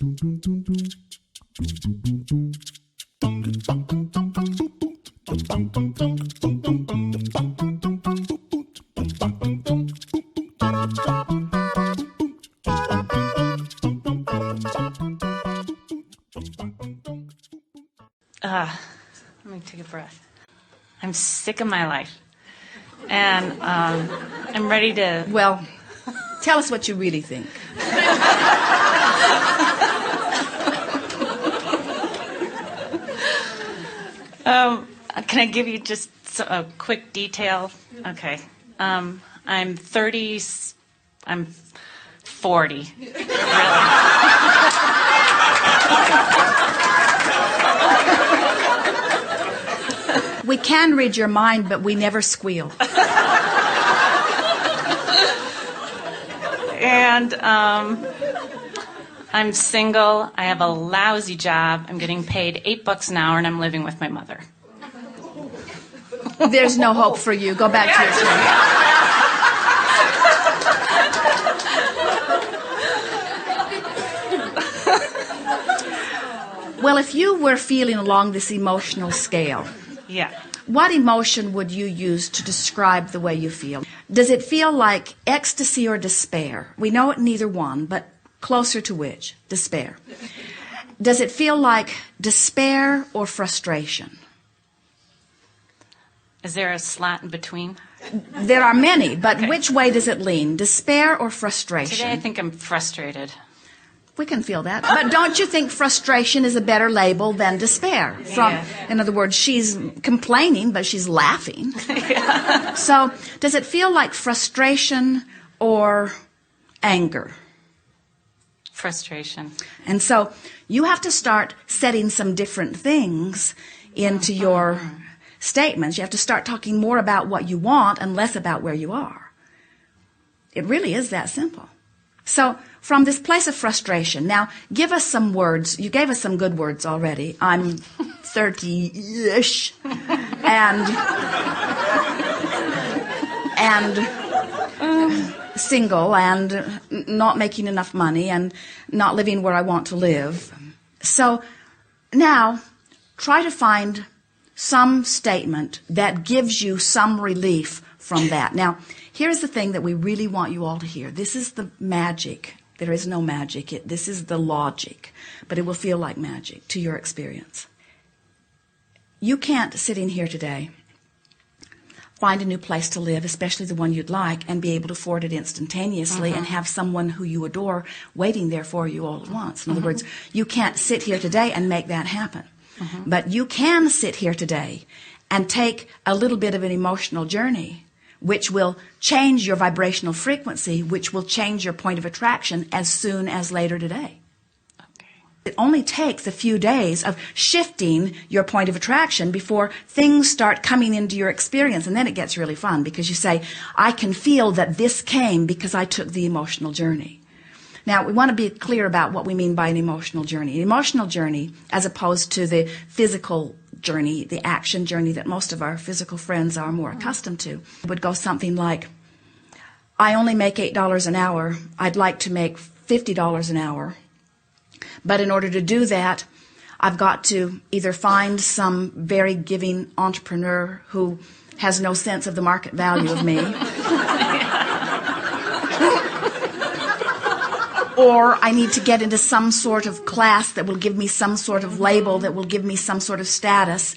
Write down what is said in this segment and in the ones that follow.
Let me take a breath. I'm sick of my life. And I'm ready to... Well, tell us what you really think. Can I give you just a quick detail? Okay. I'm 30... I'm 40. Really. We can read your mind, but we never squeal. And I'm single. I have a lousy job. I'm getting paid $8 an hour, and I'm living with my mother. There's no hope for you. Go back to your chair. Well, if you were feeling along this emotional scale, yeah, what emotion would you use to describe the way you feel? Does it feel like ecstasy or despair? We know it neither one, but closer to which? Despair. Does it feel like despair or frustration? Is there a slot in between? There are many, but okay. Which way does it lean? Despair or frustration? Today I think I'm frustrated. We can feel that. But don't you think frustration is a better label than despair? In other words, she's complaining, but she's laughing. Yeah. So does it feel like frustration or anger? Frustration. And so you have to start setting some different things into your statements. You have to start talking more about what you want and less about where you are. It really is that simple. So from this place of frustration, now give us some words. You gave us some good words already. I'm 30-ish and single and not making enough money and not living where I want to live. So now try to find some statement that gives you some relief from that. Now, here's the thing that we really want you all to hear. This is the magic. There is no magic. This is the logic, but it will feel like magic to your experience. You can't sit in here today, find a new place to live, especially the one you'd like, and be able to afford it instantaneously and have someone who you adore waiting there for you all at once. In other words, you can't sit here today and make that happen. But you can sit here today and take a little bit of an emotional journey, which will change your vibrational frequency, which will change your point of attraction as soon as later today. Okay. It only takes a few days of shifting your point of attraction before things start coming into your experience, and then it gets really fun because you say, I can feel that this came because I took the emotional journey. Now, we want to be clear about what we mean by an emotional journey. An emotional journey, as opposed to the physical journey, the action journey that most of our physical friends are more accustomed to, would go something like, I only make $8 an hour. I'd like to make $50 an hour. But in order to do that, I've got to either find some very giving entrepreneur who has no sense of the market value of me, or I need to get into some sort of class that will give me some sort of label, that will give me some sort of status,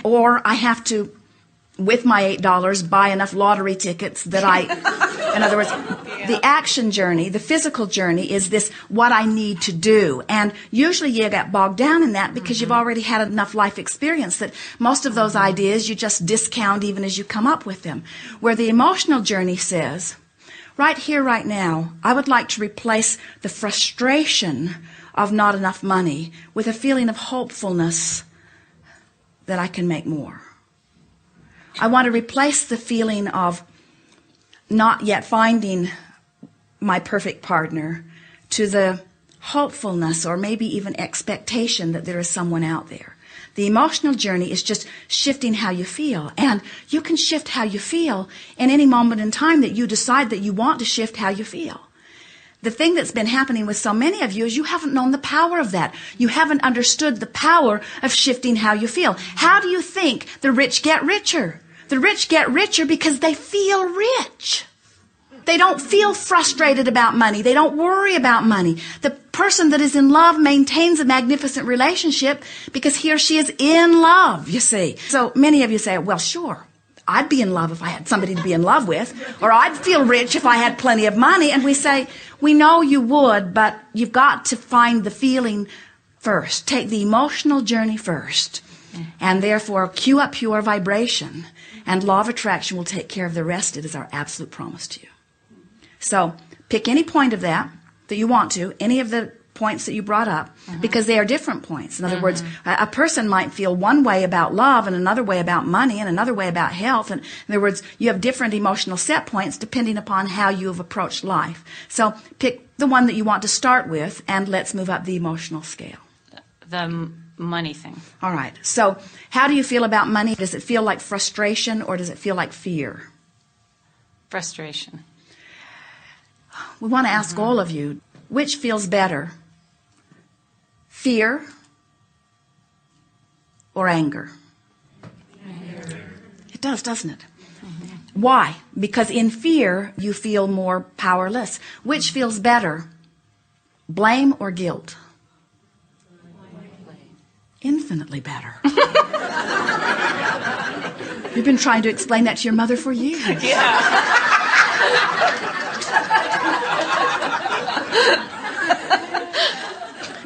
or I have to, with my $8, buy enough lottery tickets that in other words, the action journey, the physical journey is this, what I need to do. And usually you get bogged down in that because you've already had enough life experience that most of those ideas you just discount even as you come up with them. Where the emotional journey says, right here, right now, I would like to replace the frustration of not enough money with a feeling of hopefulness that I can make more. I want to replace the feeling of not yet finding my perfect partner to the hopefulness or maybe even expectation that there is someone out there. The emotional journey is just shifting how you feel. And you can shift how you feel in any moment in time that you decide that you want to shift how you feel. The thing that's been happening with so many of you is you haven't known the power of that. You haven't understood the power of shifting how you feel. How do you think the rich get richer? The rich get richer because they feel rich. They don't feel frustrated about money. They don't worry about money. The person that is in love maintains a magnificent relationship because he or she is in love, you see. So many of you say, well, sure, I'd be in love if I had somebody to be in love with, or I'd feel rich if I had plenty of money. And we say, we know you would, but you've got to find the feeling first. Take the emotional journey first. And therefore, cue up your vibration. And law of attraction will take care of the rest. It is our absolute promise to you. So pick any point of that you want to, any of the points that you brought up, because they are different points. In other words, a person might feel one way about love and another way about money and another way about health. And in other words, you have different emotional set points depending upon how you have approached life. So pick the one that you want to start with, and let's move up the emotional scale. The money thing. All right. So how do you feel about money? Does it feel like frustration or does it feel like fear? Frustration. We want to ask all of you, which feels better? Fear or anger? It does, doesn't it? Why? Because in fear, you feel more powerless. Which feels better? Blame or guilt? Infinitely better. You've been trying to explain that to your mother for years. Yeah.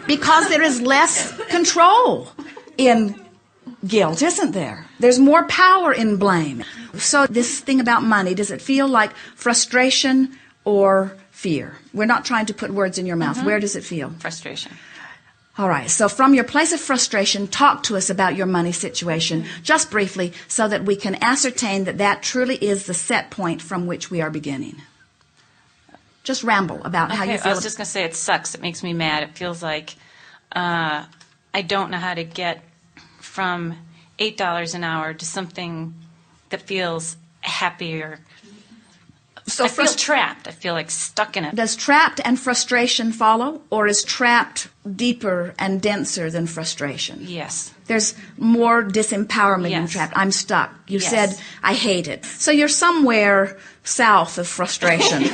Because there is less control in guilt, isn't there? There's more power in blame. So this thing about money, does it feel like frustration or fear? We're not trying to put words in your mouth. Where does it feel? Frustration. All right, so from your place of frustration, talk to us about your money situation, just briefly, so that we can ascertain that that truly is the set point from which we are beginning. Just ramble about how you feel. I was just going to say it sucks. It makes me mad. It feels like I don't know how to get from $8 an hour to something that feels happier. So I feel trapped. I feel like stuck in it. Does trapped and frustration follow, or is trapped deeper and denser than frustration? Yes. There's more disempowerment in trapped. I'm stuck. You said, I hate it. So you're somewhere south of frustration.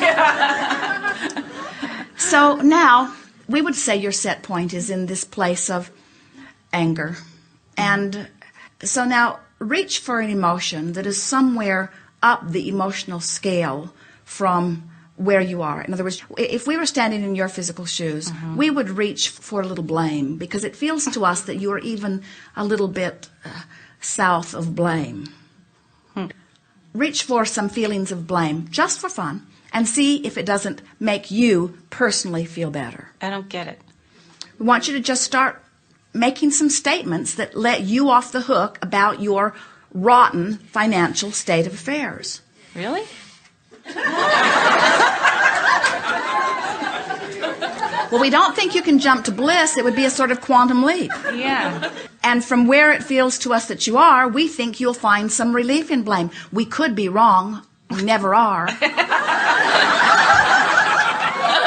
So now, we would say your set point is in this place of anger. And so now, reach for an emotion that is somewhere up the emotional scale from where you are. In other words, if we were standing in your physical shoes, we would reach for a little blame, because it feels to us that you are even a little bit south of blame. Reach for some feelings of blame, just for fun, and see if it doesn't make you personally feel better. I don't get it. We want you to just start making some statements that let you off the hook about your rotten financial state of affairs. Really? Well, we don't think you can jump to bliss. It would be a sort of quantum leap. Yeah. And from where it feels to us that you are, we think you'll find some relief in blame. We could be wrong. We never are.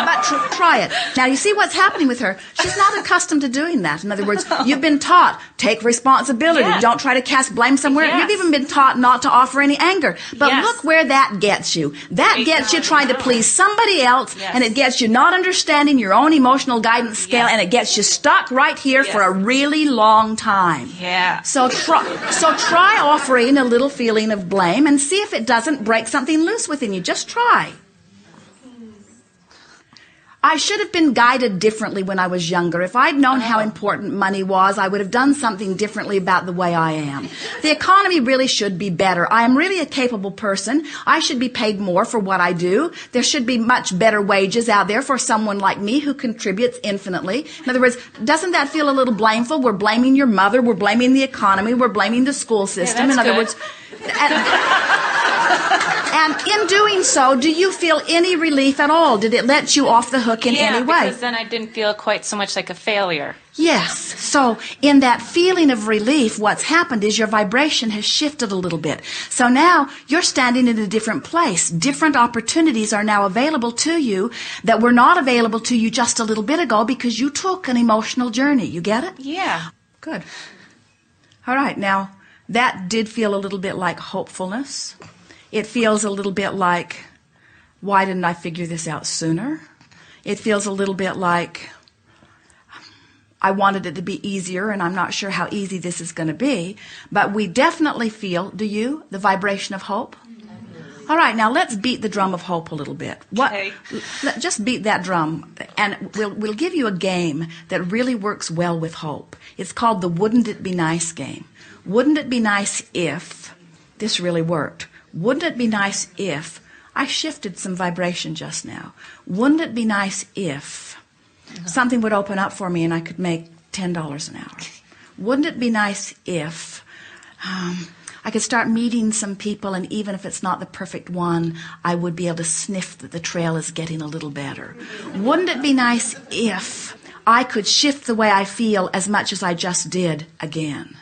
But try it. Now, you see what's happening with her. She's not accustomed to doing that. In other words, you've been taught, take responsibility. Yes. Don't try to cast blame somewhere. Yes. You've even been taught not to offer any anger. But look where that gets you. That gets you trying to please somebody else, and it gets you not understanding your own emotional guidance scale, and it gets you stuck right here for a really long time. Yeah. So try offering a little feeling of blame and see if it doesn't break something loose within you. Just try. I should have been guided differently when I was younger. If I'd known how important money was, I would have done something differently about the way I am. The economy really should be better. I am really a capable person. I should be paid more for what I do. There should be much better wages out there for someone like me who contributes infinitely. In other words, doesn't that feel a little blameful? We're blaming your mother. We're blaming the economy. We're blaming the school system. Yeah, that's In other good. words... And in doing so, do you feel any relief at all? Did it let you off the hook in any way? Yeah, because then I didn't feel quite so much like a failure. Yes. So in that feeling of relief, what's happened is your vibration has shifted a little bit. So now you're standing in a different place. Different opportunities are now available to you that were not available to you just a little bit ago because you took an emotional journey. You get it? Yeah. Good. All right. Now, that did feel a little bit like hopefulness. It feels a little bit like, why didn't I figure this out sooner? It feels a little bit like, I wanted it to be easier, and I'm not sure how easy this is going to be. But we definitely feel, do you, the vibration of hope? All right, now let's beat the drum of hope a little bit. Okay. Just beat that drum, and we'll give you a game that really works well with hope. It's called the Wouldn't It Be Nice game. Wouldn't it be nice if this really worked? Wouldn't it be nice if I shifted some vibration just now? Wouldn't it be nice if something would open up for me and I could make $10 an hour? Wouldn't it be nice if I could start meeting some people, and even if it's not the perfect one, I would be able to sniff that the trail is getting a little better? Wouldn't it be nice if I could shift the way I feel as much as I just did again?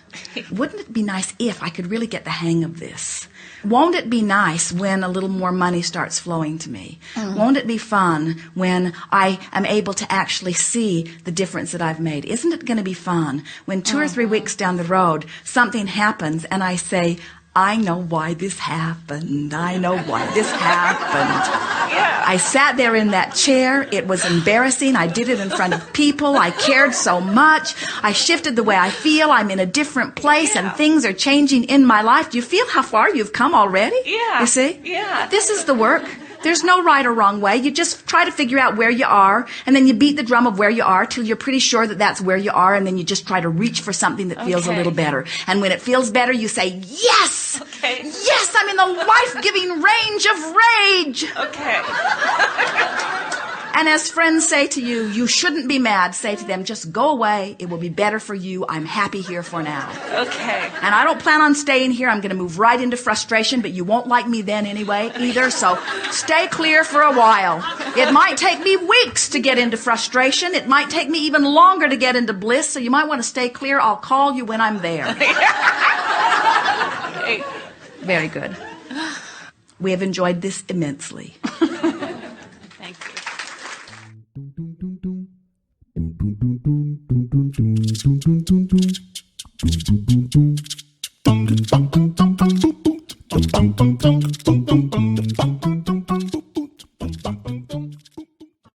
Wouldn't it be nice if I could really get the hang of this? Won't it be nice when a little more money starts flowing to me? Won't it be fun when I am able to actually see the difference that I've made? Isn't it going to be fun when 2 or 3 weeks down the road something happens and I say, I know why this happened. I know why this happened. Yeah. I sat there in that chair. It was embarrassing. I did it in front of people. I cared so much. I shifted the way I feel. I'm in a different place, and things are changing in my life. Do you feel how far you've come already? Yeah. You see? Yeah. This is the work. There's no right or wrong way. You just try to figure out where you are, and then you beat the drum of where you are till you're pretty sure that that's where you are, and then you just try to reach for something that feels a little better. And when it feels better, you say, yes! Okay. Yes, I'm in the life-giving range of rage! Okay. And as friends say to you, you shouldn't be mad. Say to them, just go away. It will be better for you. I'm happy here for now. Okay. And I don't plan on staying here. I'm going to move right into frustration, but you won't like me then anyway either, so stay clear for a while. It might take me weeks to get into frustration. It might take me even longer to get into bliss, so you might want to stay clear. I'll call you when I'm there. Okay. Very good. We have enjoyed this immensely. Thank you. Dum dum dum dum dum dum dum dum dum dum dum dum dum.